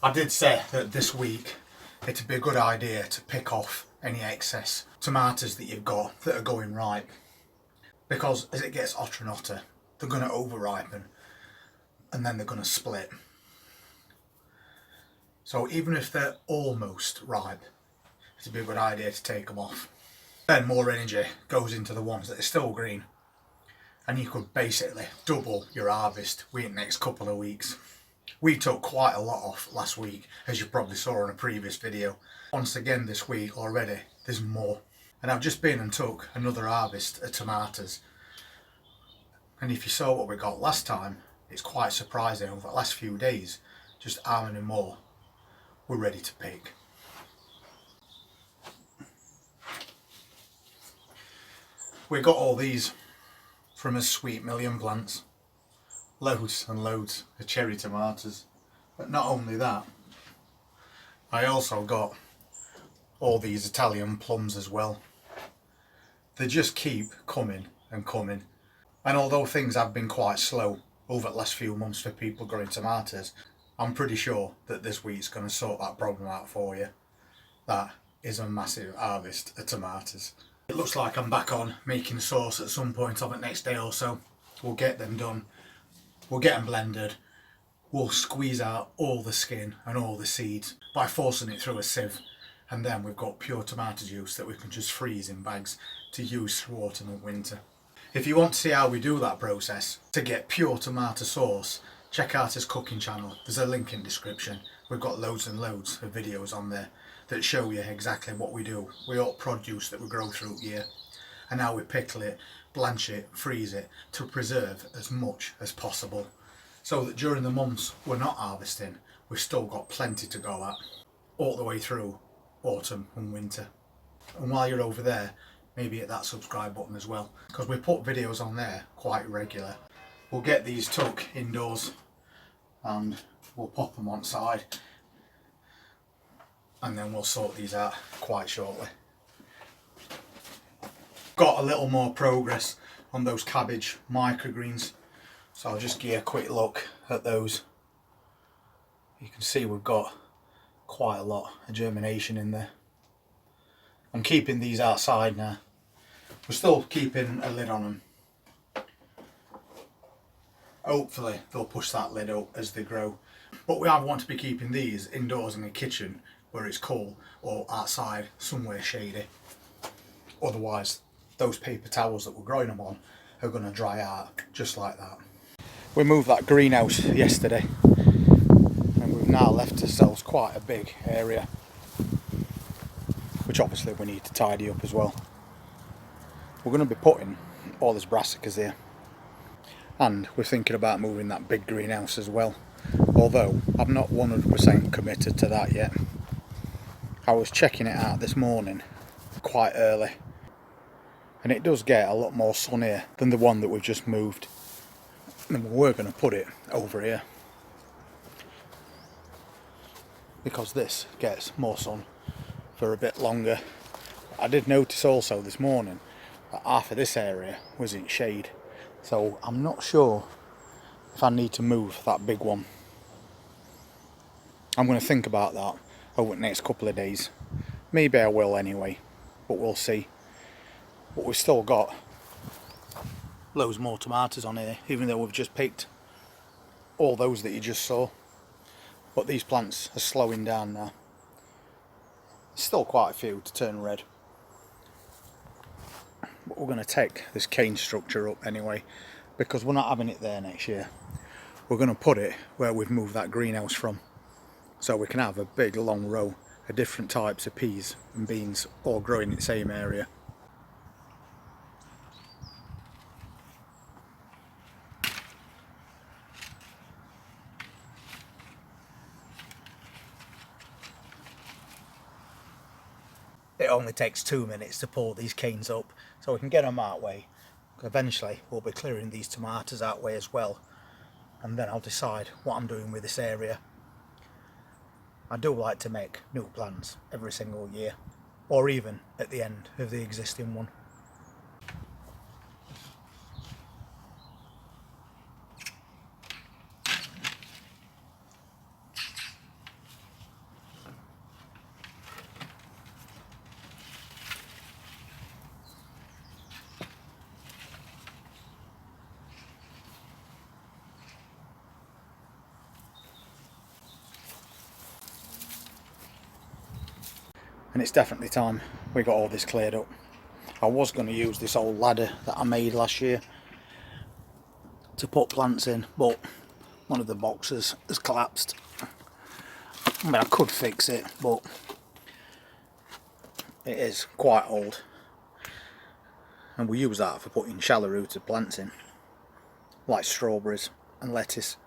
I did say that this week it'd be a good idea to pick off any excess tomatoes that you've got that are going ripe, because as it gets hotter and hotter they're going to over ripen and then they're going to split. So even if they're almost ripe, it'd be a good idea to take them off. Then more energy goes into the ones that are still green, and you could basically double your harvest within the next couple of weeks. We took quite a lot off last week, as you probably saw in a previous video. Once again this week already there's more, and I've just been and took another harvest of tomatoes, and if you saw what we got last time, it's quite surprising over the last few days just how many more we're ready to pick. We got all these from a sweet million plants. Loads and loads of cherry tomatoes. But not only that, I also got all these Italian plums as well. They just keep coming and coming. And although things have been quite slow over the last few months for people growing tomatoes, I'm pretty sure that this week's going to sort that problem out for you. That is a massive harvest of tomatoes. It looks like I'm back on making sauce at some point of it next day or so. We'll get them done. We'll get them blended. We'll squeeze out all the skin and all the seeds by forcing it through a sieve, and then we've got pure tomato juice that we can just freeze in bags to use through autumn and winter. If you want to see how we do that process to get pure tomato sauce, check out his cooking channel. There's a link in the description. We've got loads and loads of videos on there that show you exactly what we do. We all produce that we grow through the year, and now we pickle it, blanch it, freeze it to preserve as much as possible, so that during the months we're not harvesting, we've still got plenty to go at all the way through autumn and winter. And while you're over there, maybe hit that subscribe button as well, because we put videos on there quite regular. We'll get these tuck indoors and we'll pop them on side, and then we'll sort these out quite shortly. Got a little more progress on those cabbage microgreens, so I'll just give you a quick look at those. You can see we've got quite a lot of germination in there. I'm keeping these outside now. We're still keeping a lid on them. Hopefully they'll push that lid up as they grow, but we either want to be keeping these indoors in the kitchen where it's cool, or outside somewhere shady. Otherwise those paper towels that we're growing them on are going to dry out just like that. We moved that greenhouse yesterday, and we've now left ourselves quite a big area, which obviously we need to tidy up as well. We're going to be putting all this brassicas here, and we're thinking about moving that big greenhouse as well, although I'm not 100% committed to that yet. I was checking it out this morning quite early, and it does get a lot more sun here than the one that we've just moved, and we're going to put it over here because this gets more sun for a bit longer. I did notice also this morning that half of this area was in shade, so I'm not sure if I need to move that big one. I'm going to think about that over the next couple of days. Maybe I will anyway, but we'll see. But we've still got loads more tomatoes on here, even though we've just picked all those that you just saw. But these plants are slowing down now. Still quite a few to turn red. But we're going to take this cane structure up anyway, because we're not having it there next year. We're going to put it where we've moved that greenhouse from, so we can have a big long row of different types of peas and beans all growing in the same area. It only takes 2 minutes to pull these canes up, so we can get them that way. Eventually we'll be clearing these tomatoes that way as well, and then I'll decide what I'm doing with this area. I do like to make new plans every single year, or even at the end of the existing one. and it's definitely time we got all this cleared up. I was going to use this old ladder that I made last year to put plants in, but one of the boxes has collapsed. I mean, I could fix it, but it is quite old, and we use that for putting shallow rooted plants in, like strawberries and lettuce.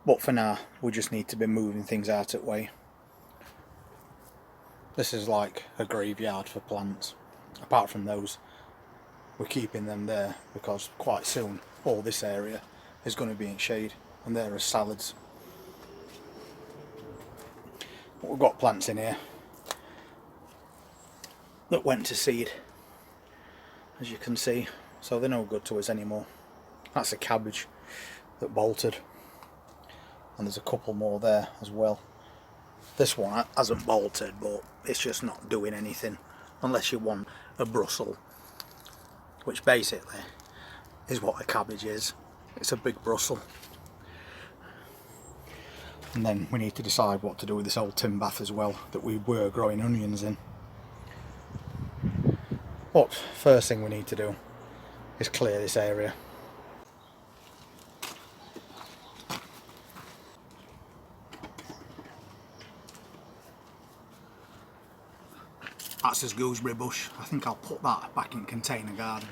But for now, we just need to be moving things out of the way. This is like a graveyard for plants. Apart from those, we're keeping them there because quite soon all this area is going to be in shade, and there are salads. But we've got plants in here that went to seed, as you can see, so they're no good to us anymore. That's a cabbage that bolted, and there's a couple more there as well. This one hasn't bolted, but it's just not doing anything unless you want a Brussels, which basically is what a cabbage is. It's a big Brussels. And then we need to decide what to do with this old tin bath as well that we were growing onions in. But first thing we need to do is clear this area. That's his gooseberry bush. I think I'll put that back in container garden.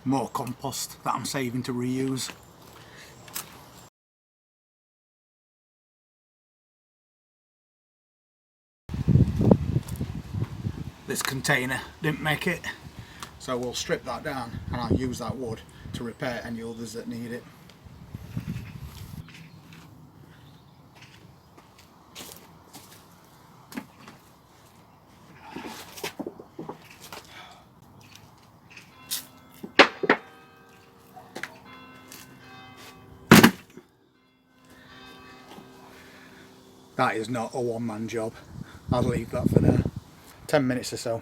More compost that I'm saving to reuse. This container didn't make it, so we'll strip that down and I'll use that wood to repair any others that need it. That is not a one-man job. I'll leave that for now. 10 minutes or so,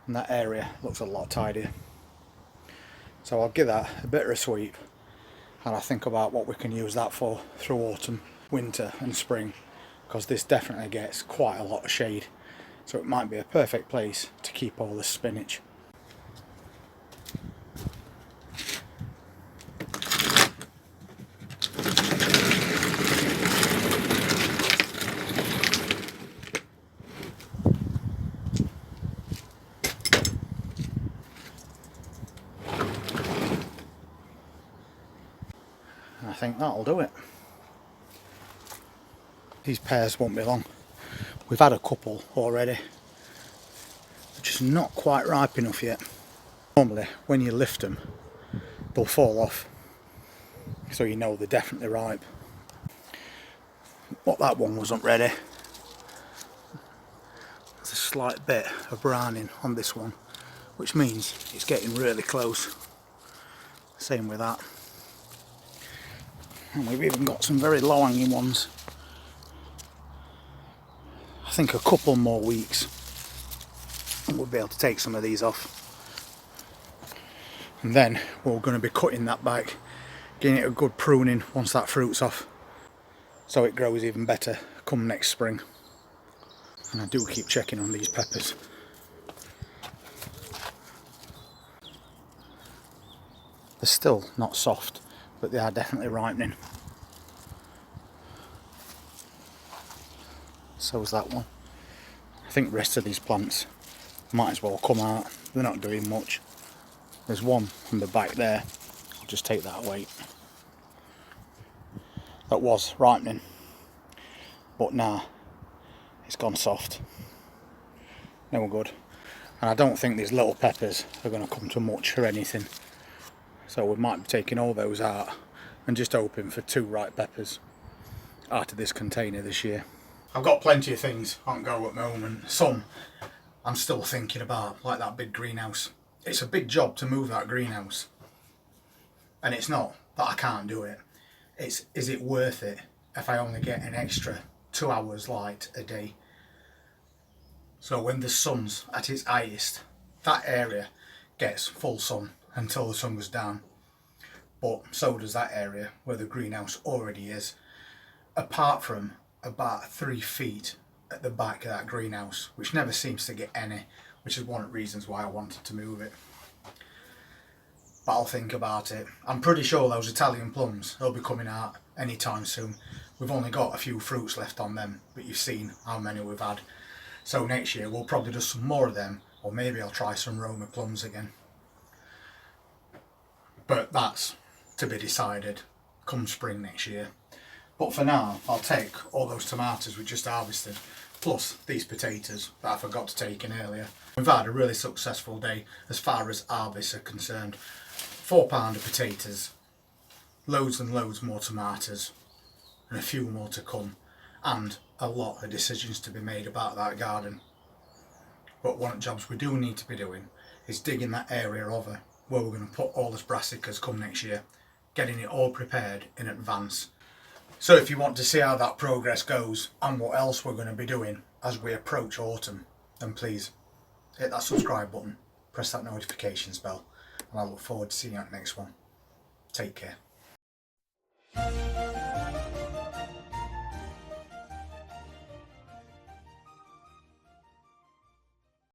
and that area looks a lot tidier. So I'll give that a bit of a sweep, and I'll think about what we can use that for through autumn, winter and spring, because this definitely gets quite a lot of shade. So it might be a perfect place to keep all this spinach. I think that'll do it. These pears won't be long. We've had a couple already. They're just not quite ripe enough yet. Normally when you lift them, they'll fall off, so you know they're definitely ripe. But that one wasn't ready. There's a slight bit of browning on this one, which means it's getting really close. Same with that. And we've even got some very low hanging ones. I think a couple more weeks and we'll be able to take some of these off. And then we're going to be cutting that back, getting it a good pruning once that fruit's off, so it grows even better come next spring. And I do keep checking on these peppers. They're still not soft, but they are definitely ripening. So is that one. I think the rest of these plants might as well come out. They're not doing much. There's one from the back there. I'll just take that away. That was ripening, but now it's gone soft. No good. And I don't think these little peppers are going to come to much or anything. So we might be taking all those out and just hoping for 2 ripe peppers out of this container this year. I've got plenty of things on go at the moment. Some I'm still thinking about, like that big greenhouse. It's a big job to move that greenhouse. And it's not that I can't do it. It's, is it worth it if I only get an extra 2 hours light a day? So when the sun's at its highest, that area gets full sun until the sun goes down. But so does that area where the greenhouse already is. apart from about 3 feet at the back of that greenhouse, which never seems to get any, which is one of the reasons why I wanted to move it. But I'll think about it. I'm pretty sure those Italian plums, they'll be coming out anytime soon. We've only got a few fruits left on them, but you've seen how many we've had. So next year we'll probably do some more of them, or maybe I'll try some Roma plums again. But that's to be decided come spring next year. But for now, I'll take all those tomatoes we just harvested, plus these potatoes that I forgot to take in earlier. We've had a really successful day as far as harvests are concerned. £4 of potatoes, loads and loads more tomatoes, and a few more to come, and a lot of decisions to be made about that garden. But one of the jobs we do need to be doing is digging that area over where we're going to put all the brassicas come next year, getting it all prepared in advance. So if you want to see how that progress goes and what else we're going to be doing as we approach autumn, then please hit that subscribe button, press that notifications bell, and I look forward to seeing you at the next one. Take care.